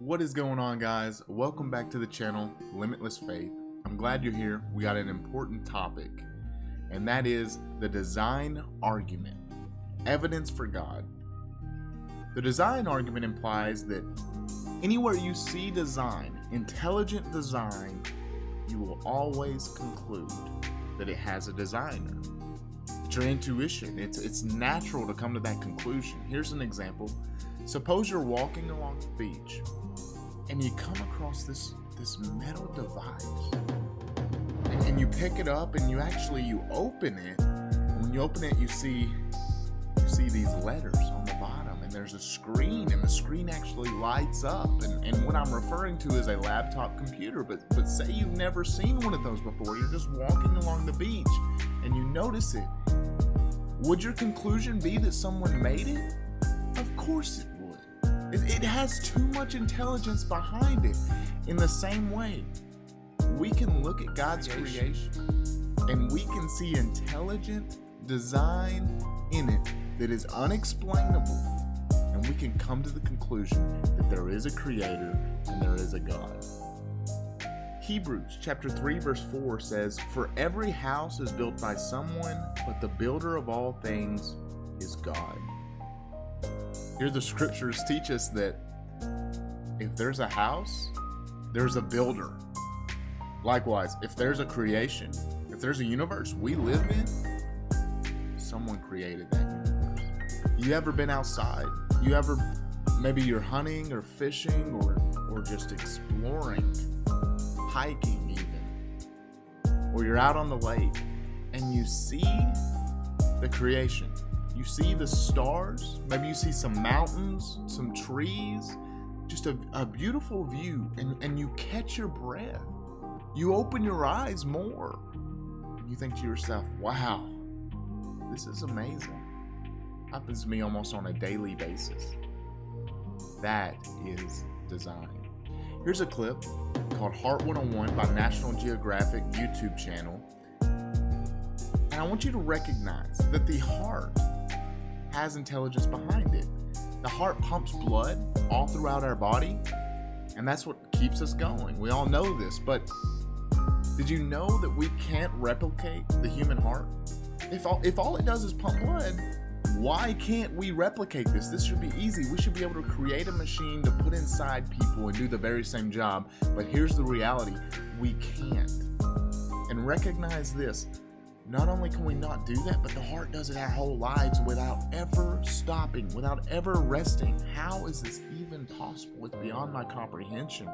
What is going on, guys? Welcome back to the channel, Limitless Faith. I'm glad you're here. We got an important topic, and that is the design argument. Evidence for God. The design argument implies that anywhere you see design, intelligent design, you will always conclude that it has a designer. It's your intuition. It's natural to come to that conclusion. Here's an example. Suppose you're walking along the beach and you come across this metal device, and you pick it up and you open it. And when you open it, you see these letters on the bottom, and there's a screen, and the screen actually lights up. And what I'm referring to is a laptop computer. But say you've never seen one of those before. You're just walking along the beach and you notice it. Would your conclusion be that someone made it? Of course it would. It has too much intelligence behind it. In the same way, we can look at God's creation and we can see intelligent design in it that is unexplainable, and we can come to the conclusion that there is a creator and there is a God. Hebrews chapter 3 verse 4 says, "For every house is built by someone, but the builder of all things is God." Here the scriptures teach us that if there's a house, there's a builder. Likewise, if there's a creation, if there's a universe we live in, someone created that universe. You ever been outside? Maybe you're hunting or fishing or just exploring, hiking even, or you're out on the lake and you see the creation. You see the stars, maybe you see some mountains, some trees, just a beautiful view, and you catch your breath. You open your eyes more. You think to yourself, wow, this is amazing. Happens to me almost on a daily basis. That is design. Here's a clip called Heart 101 by National Geographic YouTube channel. And I want you to recognize that the heart has intelligence behind it. The heart pumps blood all throughout our body, and that's what keeps us going. We all know this, but did you know that we can't replicate the human heart? If all it does is pump blood, why can't we replicate this? This should be easy. We should be able to create a machine to put inside people and do the very same job. But here's the reality. We can't. And recognize this. Not only can we not do that, but the heart does it our whole lives without ever stopping, without ever resting. How is this even possible? It's beyond my comprehension.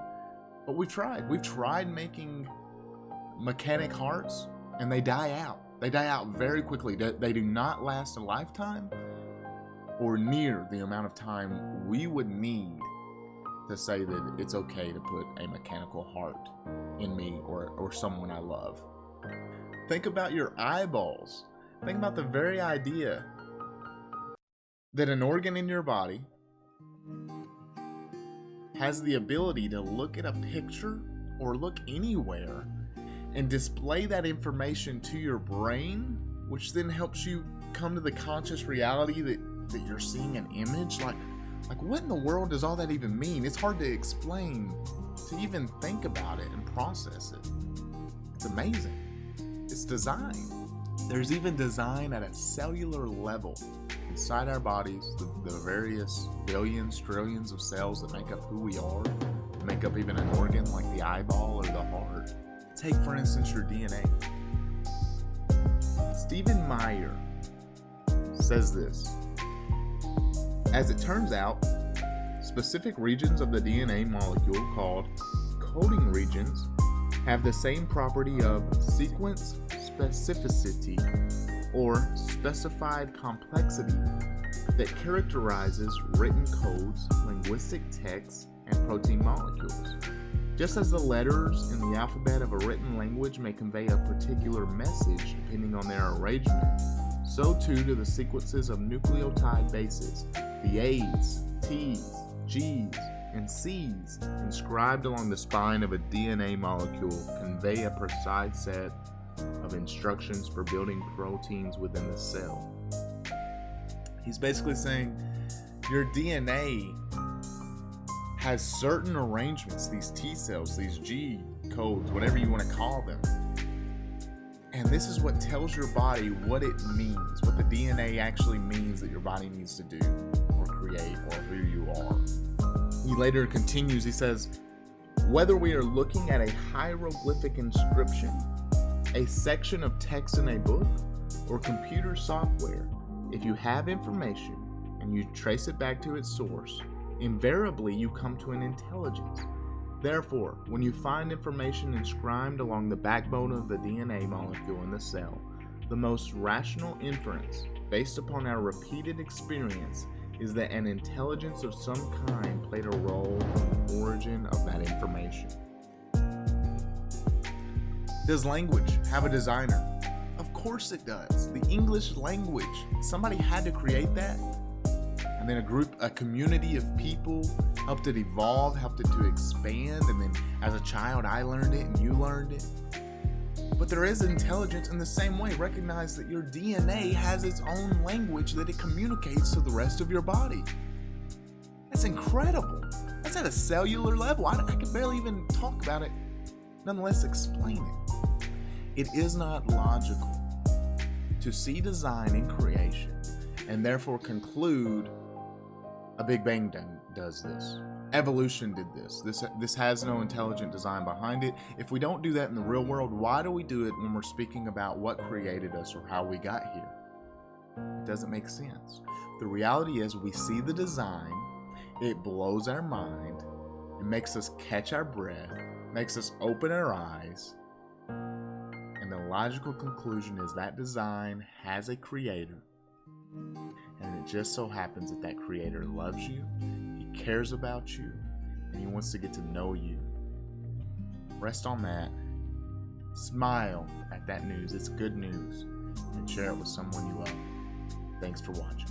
But we've tried. We've tried making mechanic hearts, and they die out. They die out very quickly. They do not last a lifetime or near the amount of time we would need to say that it's okay to put a mechanical heart in me or someone I love. Think about your eyeballs. Think about the very idea that an organ in your body has the ability to look at a picture or look anywhere and display that information to your brain, which then helps you come to the conscious reality that you're seeing an image. Like what in the world does all that even mean? It's hard to explain, to even think about it and process it. It's amazing. It's design. There's even design at a cellular level inside our bodies, the various billions, trillions of cells that make up who we are, make up even an organ like the eyeball or the heart. Take, for instance, your DNA. Stephen Meyer says this: as it turns out, specific regions of the DNA molecule called coding regions have the same property of sequence specificity or specified complexity that characterizes written codes, linguistic texts, and protein molecules. Just as the letters in the alphabet of a written language may convey a particular message depending on their arrangement, so too do the sequences of nucleotide bases, the A's, T's, G's, and C's inscribed along the spine of a DNA molecule convey a precise set of instructions for building proteins within the cell. He's basically saying your DNA has certain arrangements, these T cells, these G codes, whatever you want to call them. And this is what tells your body what it means, what the DNA actually means that your body needs to do or create or who you are. He later continues, he says, whether we are looking at a hieroglyphic inscription, a section of text in a book, or computer software, if you have information and you trace it back to its source, invariably you come to an intelligence. Therefore, when you find information inscribed along the backbone of the DNA molecule in the cell, the most rational inference, based upon our repeated experience, is that an intelligence of some kind played a role in the origin of that information. Does language have a designer? Of course it does. The English language, somebody had to create that. And then a community of people helped it evolve, helped it to expand, and then as a child I learned it and you learned it. But there is intelligence in the same way. Recognize that your DNA has its own language that it communicates to the rest of your body. That's incredible. That's at a cellular level. I can barely even talk about it, nonetheless explain it. It is not logical to see design in creation and therefore conclude a Big Bang does this. Evolution did this. This has no intelligent design behind it. If we don't do that in the real world, why do we do it when we're speaking about what created us or how we got here? It doesn't make sense. The reality is we see the design, it blows our mind, it makes us catch our breath, makes us open our eyes, and the logical conclusion is that design has a creator, and it just so happens that that creator loves you, he cares about you, and he wants to get to know you. Rest on that, smile at that news, it's good news, and share it with someone you love. Thanks for watching.